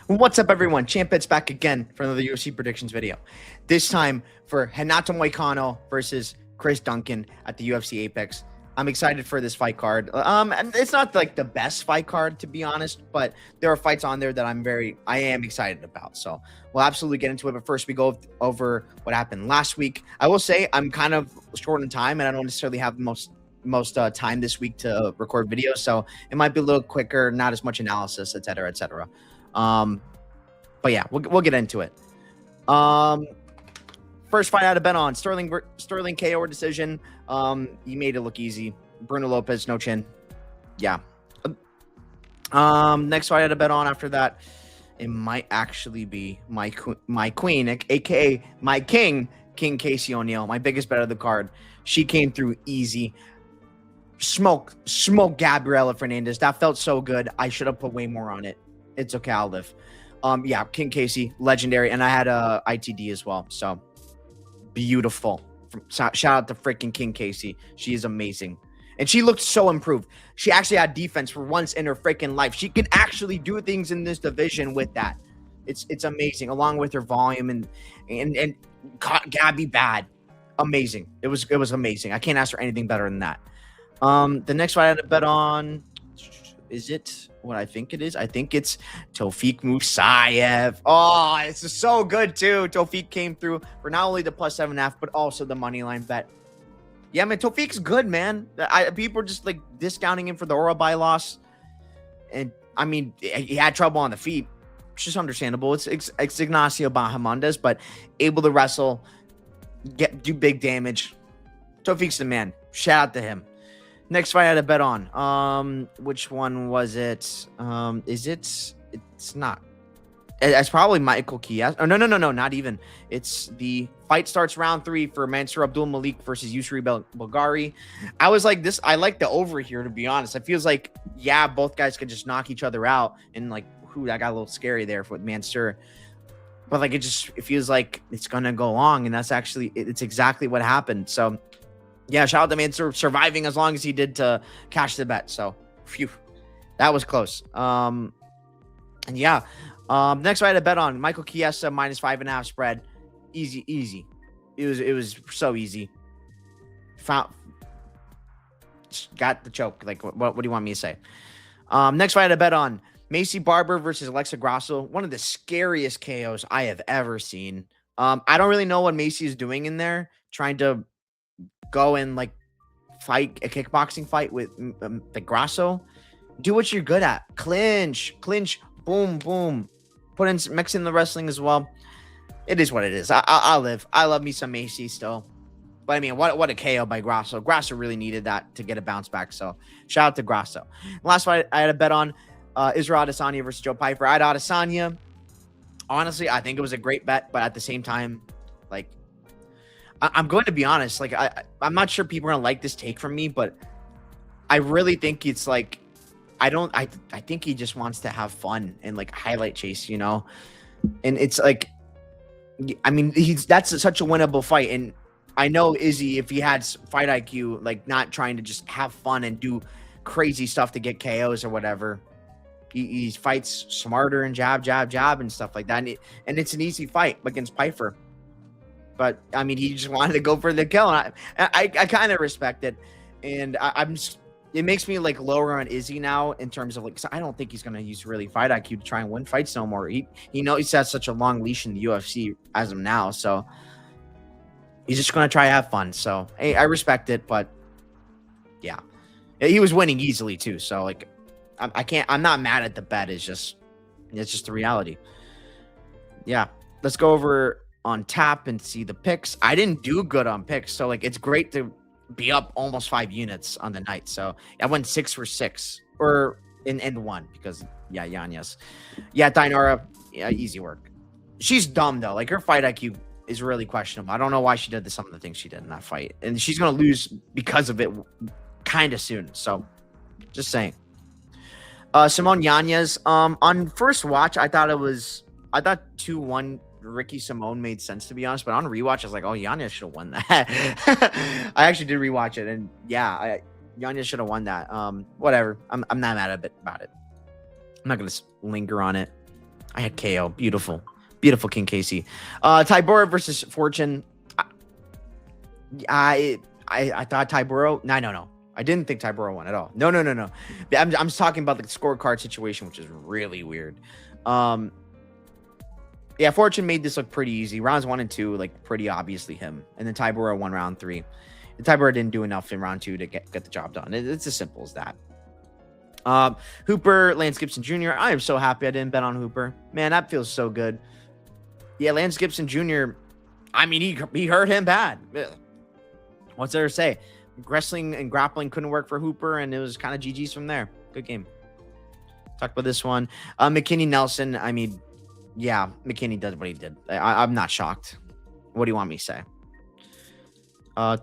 What's up, everyone? Champet's back again for another UFC predictions video. This time for Renato Moicano versus Chris Duncan at the UFC Apex. I'm excited for this fight card. And it's not like the best fight card, to be honest, but there are fights on there that I am excited about. So we'll absolutely get into it. But first, we go over what happened last week. I will say I'm kind of short on time, and I don't necessarily have the most time this week to record videos, so it might be a little quicker, not as much analysis, etc., etc. But yeah, we'll get into it. First fight I had to bet on Sterling KO or decision. He made it look easy. Bruno Lopez, no chin. Yeah. Next fight I had to bet on after that, it might actually be my queen, aka my king Casey O'Neill, my biggest bet of the card. She came through easy. Smoke Gabriela Fernandez. That felt so good. I should have put way more on it. It's okay, I'll live. Yeah, King Casey, legendary, and I had a ITD as well. So beautiful. Shout out to freaking King Casey. She is amazing, and she looked so improved. She actually had defense for once in her freaking life. She can actually do things in this division with that. It's amazing, along with her volume and caught Gabby bad. Amazing. It was amazing. I can't ask for anything better than that. The next fight I had to bet on, is it what I think it is? I think it's Tofik Musayev. Oh, this is so good too. Tofik came through for not only the +7.5, but also the money line bet. Yeah, man, Tofik's good, man. People are just like discounting him for the Orobai loss, and I mean, he had trouble on the feet. It's just understandable. It's Ignacio Bahamondes, but able to wrestle, do big damage. Tofik's the man. Shout out to him. Next fight I had to bet on. Which one was it? It's not. It's probably Michael Chiesa. Oh, no, not even. It's the fight starts round 3 for Mansour Abdul Malik versus Yusri Bulgari. I was like this. I like the over here, to be honest. It feels like, yeah, both guys could just knock each other out. And like, that got a little scary there with Mansour. But like, it feels like it's going to go long. And it's exactly what happened. So, yeah, shout out to Mansour surviving as long as he did to cash the bet. So, phew, that was close. And yeah, next fight I had to bet on Michael Chiesa -5.5 spread. Easy. It was so easy. Got the choke. Like, what do you want me to say? Next fight I had to bet on Macy Barber versus Alexa Grasso. One of the scariest KOs I have ever seen. I don't really know what Macy is doing in there, trying to go and like fight a kickboxing fight with the Grasso. Do what you're good at. Clinch, boom. Mix in the wrestling as well. It is what it is. I'll live. I love me some Macy still. But I mean, what a KO by Grasso. Grasso really needed that to get a bounce back. So shout out to Grasso. Last fight I had a bet on Israel Adesanya versus Joe Pyfer. I had Adesanya. Honestly, I think it was a great bet, but at the same time, like, I'm going to be honest. Like, I'm not sure people are gonna like this take from me, but I really think it's like, I think he just wants to have fun and like highlight chase, you know. And it's like, I mean, that's such a winnable fight. And I know Izzy, if he had fight IQ, like not trying to just have fun and do crazy stuff to get KOs or whatever. He fights smarter and jab and stuff like that. And it's an easy fight against Pyfer. But I mean, he just wanted to go for the kill, and I kind of respect it. And it makes me like lower on Izzy now in terms of like, I don't think he's gonna use really fight IQ to try and win fights no more. He knows he has such a long leash in the UFC as of now, so he's just gonna try to have fun. So hey, I respect it, but yeah, he was winning easily too. So like, I'm not mad at the bet. It's just the reality. Yeah, let's go over on tap and see the picks. I didn't do good on picks, so like it's great to be up almost 5 units on the night. So I went 6 for 6 or in end 1 because yeah, Yanez. Yeah, Dinara, yeah, easy work. She's dumb though. Like her fight IQ is really questionable. I don't know why she did some of the things she did in that fight, and she's gonna lose because of it kind of soon. So just saying. Simone Yanez. On first watch, I thought 2-1 Ricky Simone made sense, to be honest, but on rewatch I was like, oh, Yanez should have won that. I actually did rewatch it, and yeah, Yanez should have won that. Whatever. I'm not mad about it. I'm not gonna linger on it. I had KO. Beautiful. Beautiful King Casey. Tybura versus Fortune. I thought Tybura. No. I didn't think Tybura won at all. No. I'm just talking about the scorecard situation, which is really weird. Yeah, Fortune made this look pretty easy. Rounds 1 and 2, like pretty obviously him. And then Tybura won round 3. And Tybura didn't do enough in round 2 to get the job done. It's as simple as that. Hooper, Lance Gibson Jr. I am so happy I didn't bet on Hooper. Man, that feels so good. Yeah, Lance Gibson Jr. I mean, he hurt him bad. What's there to say? Wrestling and grappling couldn't work for Hooper, and it was kind of GG's from there. Good game. Talk about this one. McKinney Nelson. I mean, yeah, McKinney did what he did. I'm not shocked. What do you want me to say? I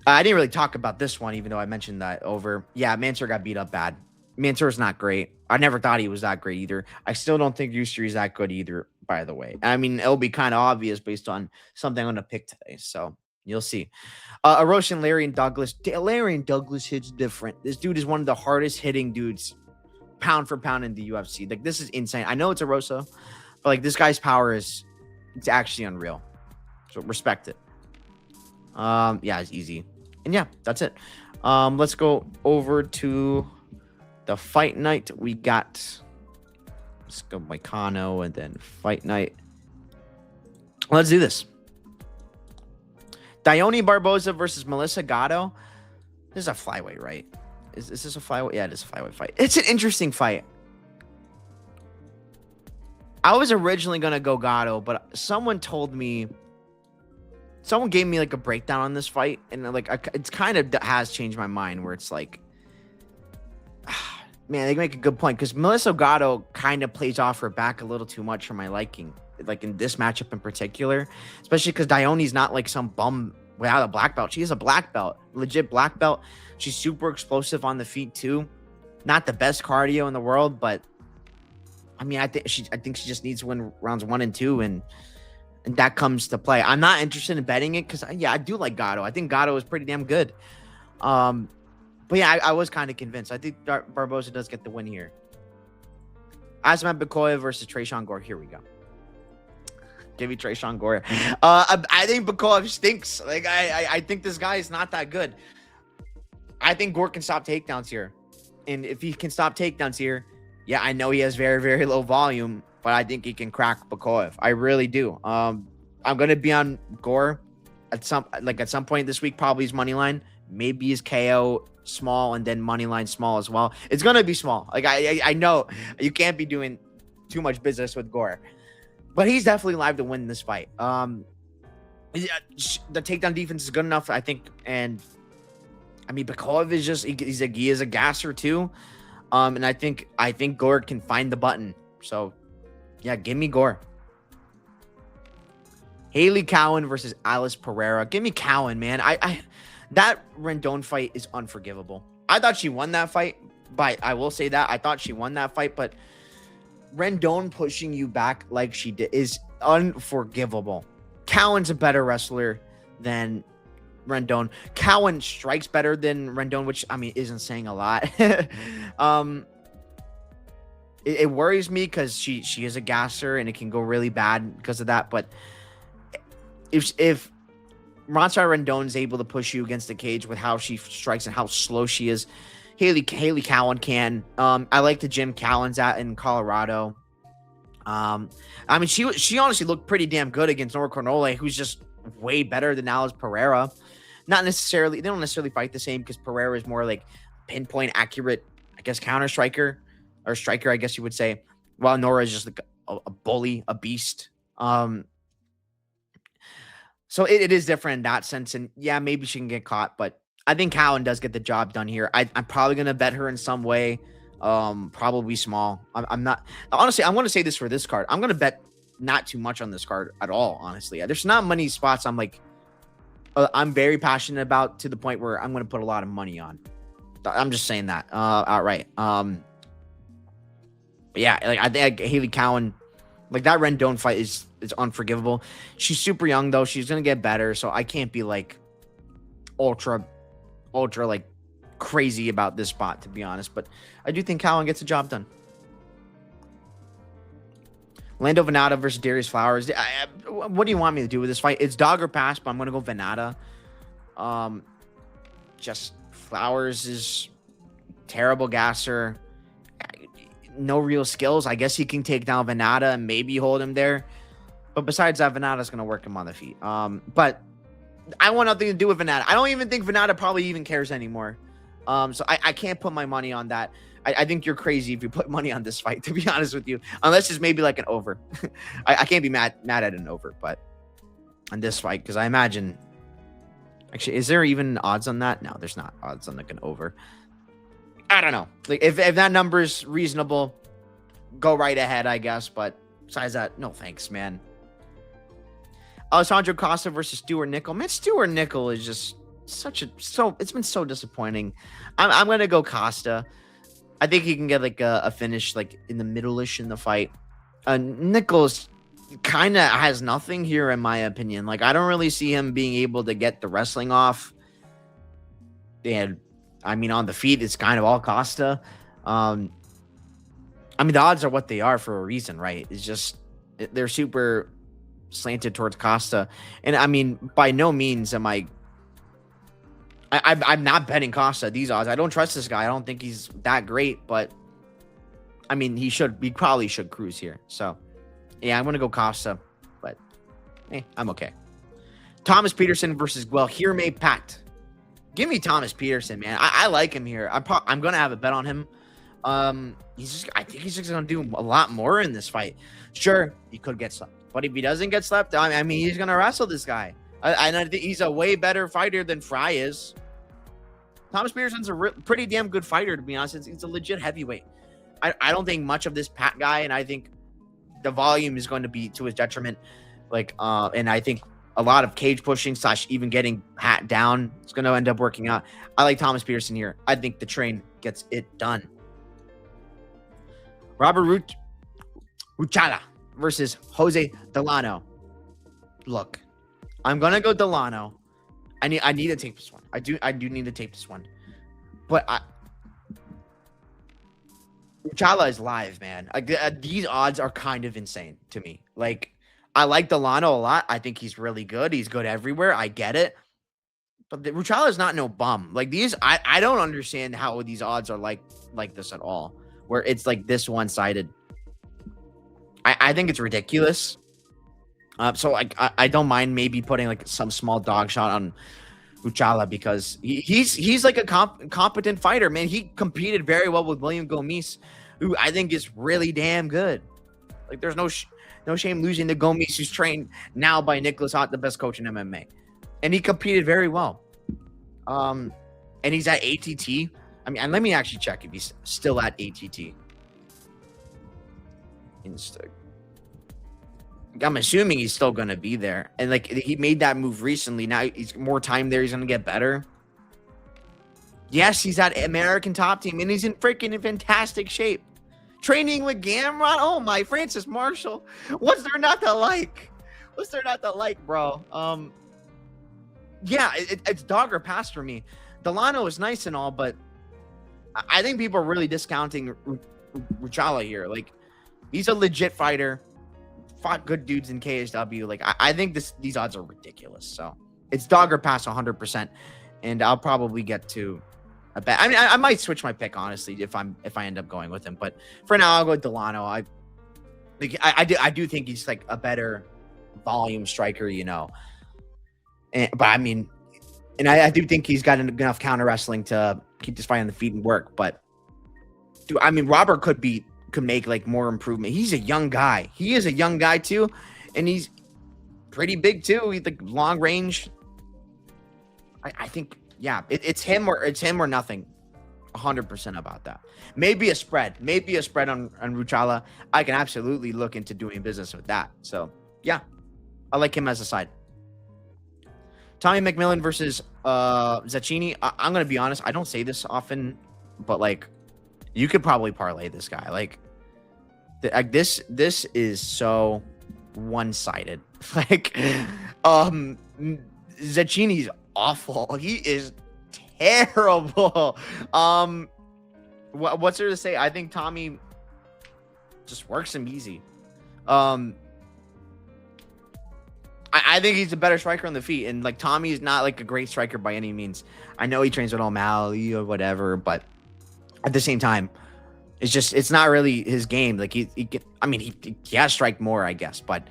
didn't really talk about this one, even though I mentioned that over. Yeah, Mansour got beat up bad. Mansour's not great. I never thought he was that great either. I still don't think Yusri's that good either, by the way. I mean, it'll be kind of obvious based on something I'm going to pick today. So you'll see. Erosion, Larian Douglas. Larian Douglas hits different. This dude is one of the hardest hitting dudes pound for pound in the UFC. Like, this is insane. I know it's Erosa, but like this guy's power it's actually unreal. So respect it. Yeah, it's easy. And yeah, that's it. Let's go over to the fight night. We got, let's go Moicano and then fight night. Let's do this. Dione Barboza versus Melissa Gatto. This is a flyweight, right? Is this a flyweight? Yeah, it is a flyweight fight. It's an interesting fight. I was originally going to go Gatto, but someone gave me like a breakdown on this fight, and like it's kind of has changed my mind, where it's like, man, they make a good point, because Melissa Gatto kind of plays off her back a little too much for my liking, like in this matchup in particular, especially because Dione's not like some bum without a black belt. She is a black belt, legit black belt. She's super explosive on the feet too. Not the best cardio in the world, but I mean, I think she just needs to win rounds 1 and 2, and that comes to play. I'm not interested in betting it because, yeah, I do like Gatto. I think Gatto is pretty damn good. But yeah, I was kind of convinced. I think Barboza does get the win here. Asmat Bakoya versus Tresean Gore. Here we go. Give me Tresean Gore. I think Bakoya stinks. Like, I think this guy is not that good. I think Gore can stop takedowns here. And if he can stop takedowns here, yeah, I know he has very, very low volume, but I think he can crack Bakoyev. I really do. I'm gonna be on Gore at some point this week, probably his money line, maybe his KO small, and then money line small as well. It's gonna be small. Like I know you can't be doing too much business with Gore, but he's definitely live to win this fight. The takedown defense is good enough, I think, and I mean Bakoyev is just he is a gasser too. And I think Gore can find the button. So, yeah, give me Gore. Haley Cowan versus Alice Pereira. Give me Cowan, man. That Rendon fight is unforgivable. I thought she won that fight, but I will say that I thought she won that fight, but Rendon pushing you back like she did is unforgivable. Cowan's a better wrestler than Rendon. Cowan strikes better than Rendon, which I mean isn't saying a lot. It worries me because she is a gasser and it can go really bad because of that. But if Ronsa Rendon is able to push you against the cage with how she strikes and how slow she is, Haley Cowan can. I like the gym Cowan's at in Colorado. I mean she honestly looked pretty damn good against Nora Cornole, who's just way better than Alice Pereira. They don't necessarily fight the same because Pereira is more like pinpoint accurate, I guess, counter striker or striker, I guess you would say. While Nora is just like a bully, a beast. So it is different in that sense. And yeah, maybe she can get caught, but I think Cowan does get the job done here. I'm probably going to bet her in some way. Probably small. I'm not, honestly, I'm going to say this for this card. I'm going to bet not too much on this card at all, honestly. There's not many spots I'm like, I'm very passionate about to the point where I'm going to put a lot of money on. I'm just saying that outright. But yeah, like I think Haley Cowan, like that Rendon fight is unforgivable. She's super young though. She's going to get better. So I can't be like ultra like crazy about this spot, to be honest. But I do think Cowan gets the job done. Lando Venata versus Darius Flowers. What do you want me to do with this fight? It's dog or pass, but I'm going to go Venata. Just Flowers is terrible gasser. No real skills. I guess he can take down Venata and maybe hold him there. But besides that, Venata's going to work him on the feet. But I want nothing to do with Venata. I don't even think Venata probably even cares anymore. So I can't put my money on that. I think you're crazy if you put money on this fight, to be honest with you. Unless it's maybe like an over. I can't be mad at an over, but on this fight, because I imagine... Actually, is there even odds on that? No, there's not odds on like an over. I don't know. Like if that number's reasonable, go right ahead, I guess. But besides that, no thanks, man. Alessandro Costa versus Stuart Nickel. Man, Stuart Nickel is just it's been so disappointing. I'm gonna go Costa. I think he can get like a finish like in the middle-ish in the fight. Nichols kind of has nothing here in my opinion. Like I don't really see him being able to get the wrestling off. And I mean on the feet it's kind of all Costa. I mean the odds are what they are for a reason, right? It's just they're super slanted towards Costa. And I mean by no means am I'm not betting Costa these odds. I don't trust this guy. I don't think he's that great, but I mean, he probably should cruise here. So, yeah, I'm going to go Costa, but I'm okay. Thomas Peterson versus Guilherme Pat. Give me Thomas Peterson, man. I like him here. I'm going to have a bet on him. I think he's just going to do a lot more in this fight. Sure, he could get slept, but if he doesn't get slept, I mean, he's going to wrestle this guy. I think he's a way better fighter than Fry is. Thomas Peterson's a pretty damn good fighter, to be honest. He's a legit heavyweight. I don't think much of this Pat guy, and I think the volume is going to be to his detriment. And I think a lot of cage pushing / even getting Pat down is going to end up working out. I like Thomas Peterson here. I think the train gets it done. Robert Ruchala versus Jose Delano. Look, I'm gonna go Delano. I need to take this one. I do need to take this one. But Ruchala is live, man. These odds are kind of insane to me. Like, I like Delano a lot. I think he's really good. He's good everywhere. I get it. But Ruchala is not no bum. Like these, I don't understand how these odds are like this at all. Where it's like this one-sided. I think it's ridiculous. So like I don't mind maybe putting like some small dog shot on Ruchala because he's like a competent fighter, man. He competed very well with William Gomis, who I think is really damn good. Like there's no shame losing to Gomis, who's trained now by Nicholas Ott, the best coach in MMA, and he competed very well. And he's at ATT. I mean, and let me actually check if he's still at ATT. I'm assuming he's still going to be there. And, like, he made that move recently. Now he's more time there. He's going to get better. Yes, he's at American Top Team, and he's in freaking fantastic shape. Training with Gamrot? Oh, my, Francis Marshall. What's there not to like? What's there not to like, bro? Yeah, it's dog or pass for me. Delano is nice and all, but I think people are really discounting Ruchala here. Like, he's a legit fighter. Fought good dudes in KSW. Like, I think these odds are ridiculous. So it's dog or pass 100%. And I'll probably get to a bet. I mean, I might switch my pick, honestly, if I end up going with him. But for now, I'll go with Delano. I do think he's like a better volume striker, you know. But I mean, and I do think he's got enough counter wrestling to keep this fight on the feet and work. But dude, I mean, Robert could make like more improvement. He's a young guy. He is a young guy too, and he's pretty big too. He's like long range. I think, yeah, it's him or nothing. 100% about that. Maybe a spread on Ruchala. I can absolutely look into doing business with that. So yeah, I like him as a side. Tommy McMillan versus Zacchini. I'm gonna be honest. I don't say this often, but like, you could probably parlay this guy. Like this is so one-sided. Like, Zacchini's awful. He is terrible. What's there to say? I think Tommy just works him easy. Um, I think he's a better striker on the feet, and like Tommy is not like a great striker by any means. I know he trains with O'Malley or whatever, but at the same time, it's not really his game. Like he has strike more, I guess, but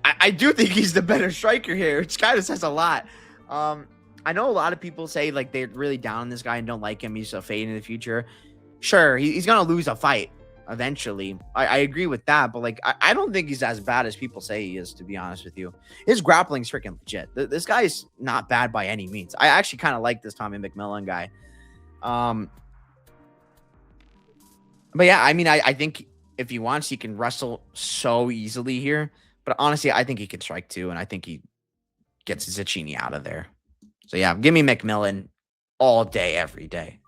I do think he's the better striker here, which kind of says a lot. I know a lot of people say like they're really down on this guy and don't like him. He's a fade in the future. Sure, he's gonna lose a fight eventually. I agree with that, but like I don't think he's as bad as people say he is, to be honest with you. His grappling's freaking legit. This guy's not bad by any means. I actually kind of like this Tommy McMillan guy. But yeah, I mean, I think if he wants, he can wrestle so easily here. But honestly, I think he can strike too, and I think he gets Zacchini out of there. So yeah, give me McMillan all day, every day.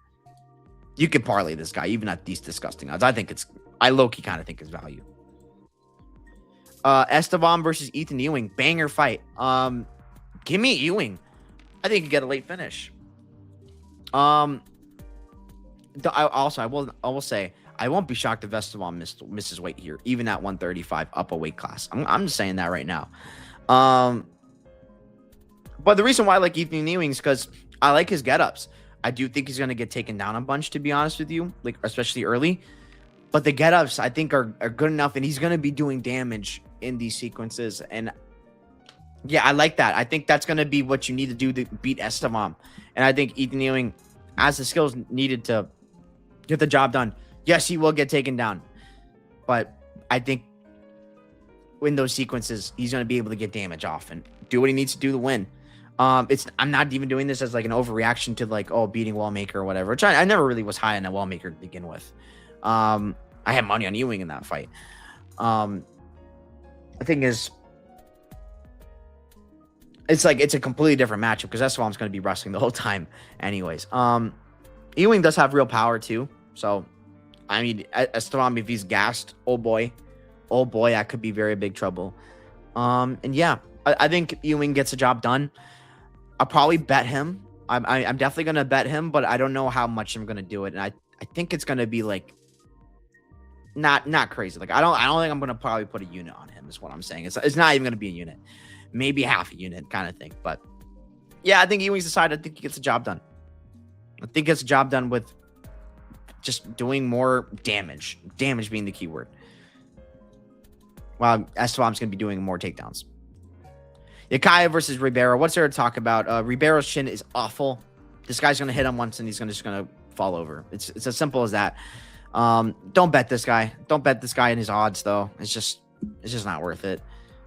You could parlay this guy, even at these disgusting odds. I low-key kind of think his value. Esteban versus Ethan Ewing. Banger fight. Give me Ewing. I think he get a late finish. I will say, I won't be shocked if Esteban misses weight here, even at 135 up a weight class. I'm just saying that right now. But the reason why I like Ethan Ewing is because I like his get-ups. I do think he's going to get taken down a bunch, to be honest with you, like especially early. But the get-ups, I think, are good enough, and he's going to be doing damage in these sequences. And yeah, I like that. I think that's going to be what you need to do to beat Esteban. And I think Ethan Ewing has the skills needed to get the job done. Yes, he will get taken down. But I think in those sequences, he's going to be able to get damage off and do what he needs to do to win. I'm not even doing this as like an overreaction to like, beating Wallmaker or whatever, which I never really was high on a Wallmaker to begin with. I had money on Ewing in that fight. The thing is, it's a completely different matchup because Esteban's going to be wrestling the whole time anyways. Ewing does have real power too. So, I mean, Esteban, if he's gassed, oh boy, that could be very big trouble. And yeah, I think Ewing gets the job done. I'll probably bet him. I'm definitely going to bet him, but I don't know how much I'm going to do it. And I think it's going to be like not crazy. Like I don't think I'm going to probably put a unit on him is what I'm saying. It's not even going to be a unit. Maybe half a unit kind of thing. But yeah, I think Ewing's decided. I think he gets the job done. I think he gets the job done with just doing more damage. Damage being the key word. While Esteban's going to be doing more takedowns. Yakaya versus Ribeiro. What's there to talk about? Ribeiro's chin is awful. This guy's going to hit him once and he's just going to fall over. It's as simple as that. Don't bet this guy. Don't bet this guy in his odds, though. It's just not worth it.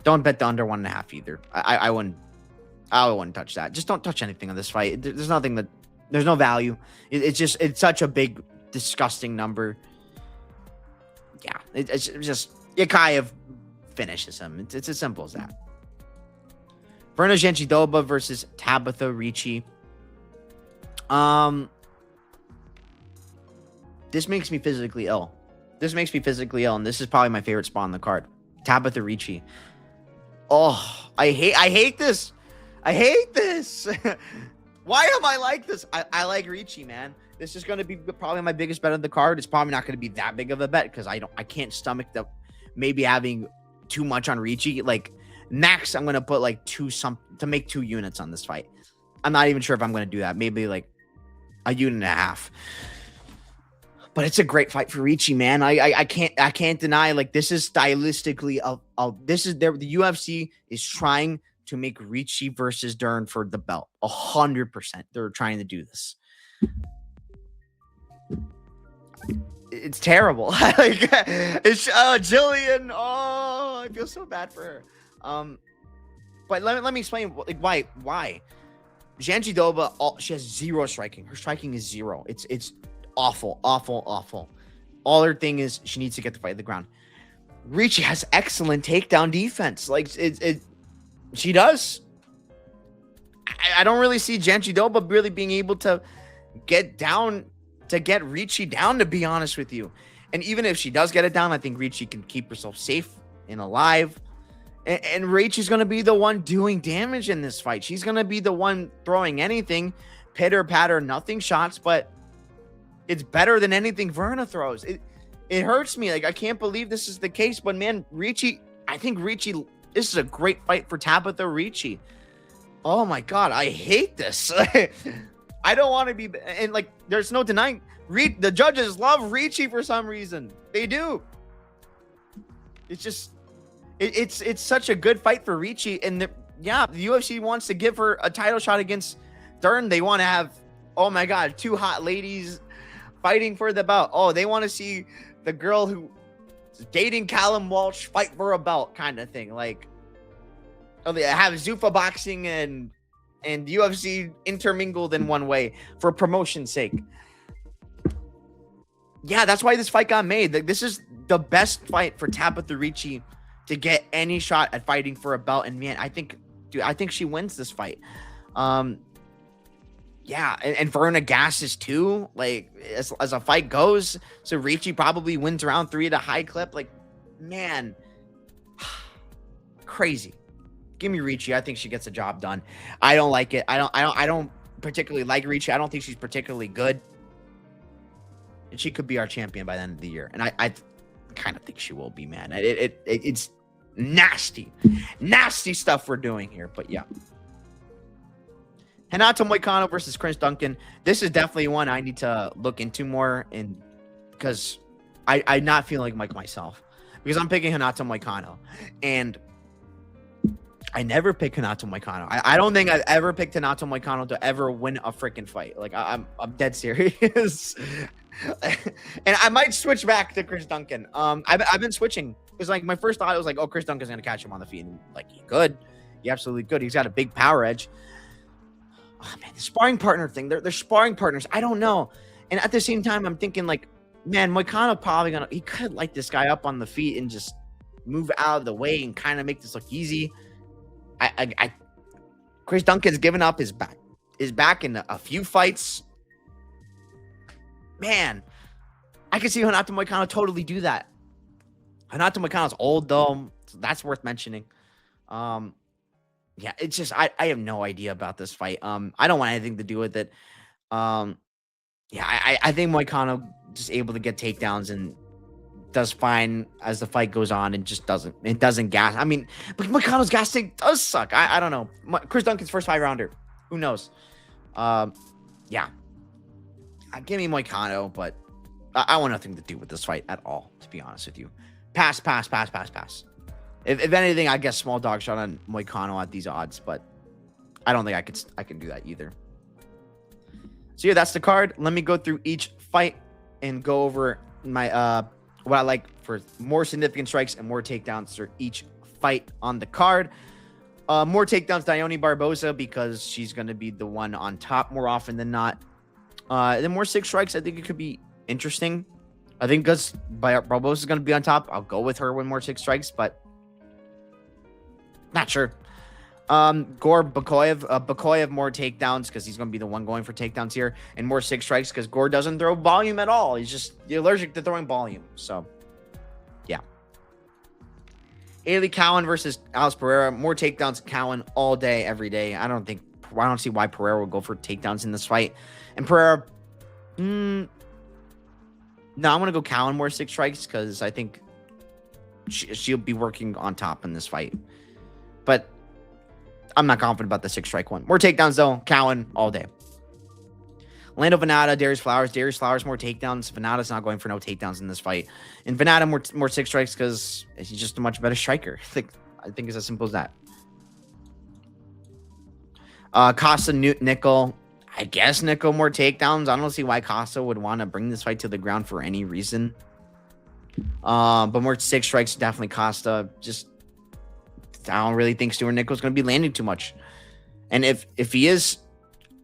Don't bet the under 1.5 either. I wouldn't touch that. Just don't touch anything on this fight. There's no value. It's such a big, disgusting number. Yeah, it's just Yakaya finishes him. It's as simple as that. Verna Jandiroba versus Tabitha Ricci. This makes me physically ill. And this is probably my favorite spot on the card. Tabitha Ricci. Oh, I hate this. Why am I like this? I like Ricci, man. This is going to be probably my biggest bet of the card. It's probably not going to be that big of a bet because I can't stomach the maybe having too much on Ricci. Like max, I'm going to put like to make 2 units on this fight. I'm not even sure if I'm going to do that. Maybe like a unit and a half. But it's a great fight for Ricci, man. I can't deny, like, this is stylistically the UFC is trying to make Ricci versus Dern for the belt. 100%. They're trying to do this. It's terrible. It's Jillian. Oh, I feel so bad for her. But let me explain why. Jandiroba, she has 0 striking. Her striking is 0. It's awful. All her thing is she needs to get the fight to the ground. Ricci has excellent takedown defense. Like she does. I don't really see Jandiroba really being able to get Ricci down, to be honest with you. And even if she does get it down, I think Ricci can keep herself safe and alive. And Ricci's going to be the one doing damage in this fight. She's going to be the one throwing anything, pitter patter, nothing shots, but it's better than anything Verna throws. It hurts me. Like, I can't believe this is the case. But man, Ricci, I think Ricci, this is a great fight for Tabitha Ricci. Oh my God, I hate this. I don't want to be, and like, there's no denying, the judges love Ricci for some reason. They do. It's just, it's such a good fight for Ricci, and the UFC wants to give her a title shot against Dern. They want to have, oh my God, two hot ladies fighting for the belt. Oh, they want to see the girl who is dating Callum Walsh fight for a belt, kind of thing. Like, oh, they have Zuffa boxing and UFC intermingled in one way for promotion's sake. Yeah, that's why this fight got made. Like, this is the best fight for Tabitha Ricci to get any shot at fighting for a belt. And man, I think she wins this fight. Yeah, and Verna gasses too. Like, as a fight goes, so Ricci probably wins round 3 at a high clip. Like, man, crazy. Give me Ricci. I think she gets the job done. I don't like it. I don't particularly like Ricci. I don't think she's particularly good. And she could be our champion by the end of the year. And I kind of think she will be, man. It's nasty stuff we're doing here. But yeah. Renato Moicano versus Chris Duncan. This is definitely one I need to look into more, and because I'm not feeling like myself, because I'm picking Renato Moicano, and I never pick Renato Moicano. I don't think I've ever picked Renato Moicano to ever win a freaking fight. Like, I'm dead serious. And I might switch back to Chris Duncan. I've been switching because, like, my first thought was like, oh, Chris Duncan's gonna catch him on the feet, and like, he could. He absolutely could. He's got a big power edge. Oh man, the sparring partner thing. They're sparring partners. I don't know. And at the same time, I'm thinking like, man, Moicano probably he could light this guy up on the feet and just move out of the way and kind of make this look easy. Chris Duncan's given up his back in a few fights. Man, I can see Renato Moicano totally do that. Renato Moicano's old though, so that's worth mentioning. Yeah, it's just I have no idea about this fight. I don't want anything to do with it. Yeah, I think Moicano just able to get takedowns and does fine as the fight goes on, and just doesn't gas. I mean, but Moicano's gassing does suck. I don't know. Chris Duncan's first 5-rounder. Who knows? Yeah. Give me Moicano, but I want nothing to do with this fight at all, to be honest with you. Pass. If anything, I guess small dog shot on Moicano at these odds, but I don't think I can do that either. So yeah, that's the card. Let me go through each fight and go over my what I like for more significant strikes and more takedowns for each fight on the card. More takedowns, Dione Barboza, because she's going to be the one on top more often than not. Then more 6 strikes, I think it could be interesting. I think because Barboza is going to be on top, I'll go with her with more 6 strikes, but not sure. Gore Bakoyev more takedowns because he's going to be the one going for takedowns here, and more 6 strikes because Gore doesn't throw volume at all. He's allergic to throwing volume. So, yeah. Haley Cowan versus Alice Pereira. More takedowns, Cowan all day, every day. I don't see why Pereira will go for takedowns in this fight. And Pereira, no, I'm going to go Cowan more 6 strikes because I think she'll be working on top in this fight. But I'm not confident about the 6-strike one. More takedowns, though. Cowan all day. Lando Venata, Darius Flowers. Darius Flowers, more takedowns. Venata's not going for no takedowns in this fight. And Venata, more 6 strikes because he's just a much better striker. I think it's as simple as that. Costa Nickel. I guess Nickel more takedowns. I don't see why Costa would want to bring this fight to the ground for any reason. But more 6 strikes, definitely Costa. Just, I don't really think Stuart Nickel's going to be landing too much. And if he is,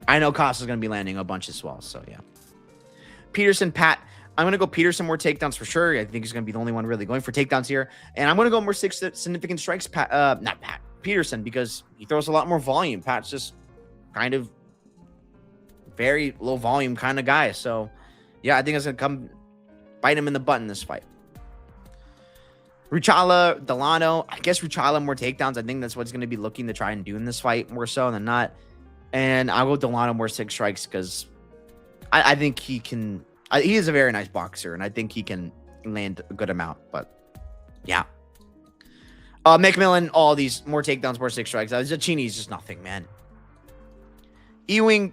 I know Costa's going to be landing a bunch as well. So, yeah. Peterson, Pat. I'm going to go Peterson more takedowns for sure. I think he's going to be the only one really going for takedowns here. And I'm going to go more 6 significant strikes. Not Pat. Peterson, because he throws a lot more volume. Pat's just kind of very low volume kind of guy. So, yeah, I think it's going to come bite him in the butt in this fight. Ruchala, Delano. I guess Ruchala more takedowns. I think that's what he's going to be looking to try and do in this fight more so than not. And I'll go Delano more 6 strikes because I think he can. He is a very nice boxer, and I think he can land a good amount. But yeah. McMillan, all these more takedowns, more 6 strikes. Zacchini is just nothing, man.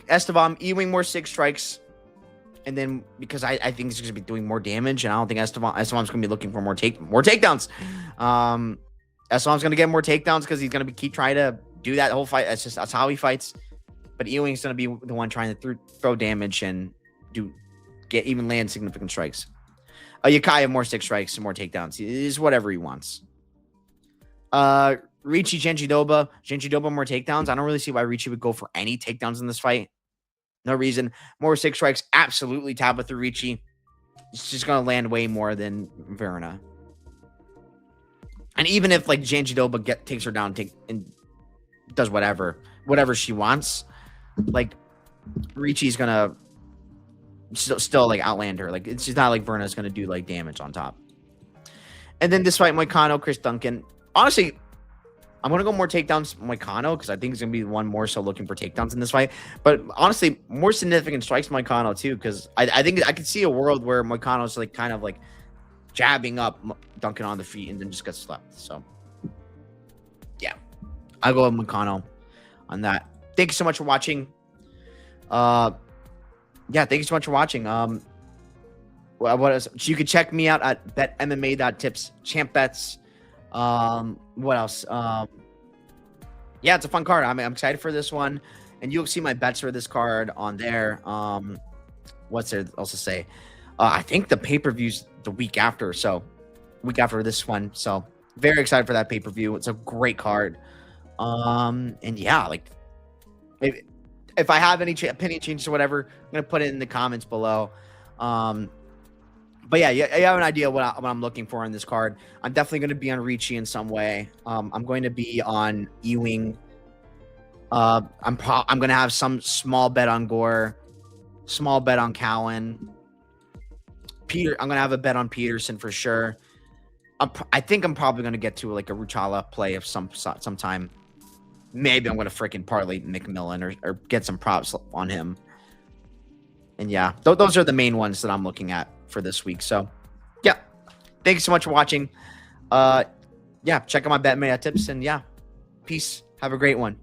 Esteban, more 6 strikes. And then because I think he's going to be doing more damage, and I don't think Esteban's going to be looking for more takedowns. Esteban's going to get more takedowns because he's going to keep trying to do that whole fight. That's how he fights. But Ewing's going to be the one trying to throw damage and land significant strikes. Yakaya, more 6 strikes and more takedowns. It is whatever he wants. Ricci, Genjidoba, more takedowns. I don't really see why Ricci would go for any takedowns in this fight. No reason. More 6 strikes. Absolutely Tabitha Ricci. It's just going to land way more than Verna. And even if like Genjidoba takes her down and does whatever she wants, like Ricci's going to still like outland her. Like it's just not like Verna's going to do like damage on top. And then this fight, Moicano, Chris Duncan. Honestly, I'm going to go more takedowns Moicano because I think he's going to be the one more so looking for takedowns in this fight. But honestly, more significant strikes Moicano too because I think I could see a world where Moicano's like kind of like jabbing up Duncan on the feet and then just gets slapped. So, yeah. I'll go with Moicano on that. Thank you so much for watching. Yeah, thank you so much for watching. What else? So you can check me out at betmma.tips, champ bets. What else? Yeah, it's a fun card. I'm excited for this one, and you'll see my bets for this card on there. What's there else to say? I think the pay-per-view's the week after this one. So very excited for that pay-per-view. It's a great card. And yeah, like if I have any opinion changes or whatever, I'm gonna put it in the comments below. But yeah, you have an idea what I'm looking for in this card. I'm definitely going to be on Ricci in some way. I'm going to be on Ewing. I'm going to have some small bet on Gore, small bet on Cowan. I'm going to have a bet on Peterson for sure. I think I'm probably going to get to like a Ruchala play of sometime. Maybe I'm going to freaking parlay McMillan or get some props on him. And yeah, those are the main ones that I'm looking at for this week. So yeah, thank you so much for watching. Yeah, check out my BetMania tips, and yeah, peace. Have a great one.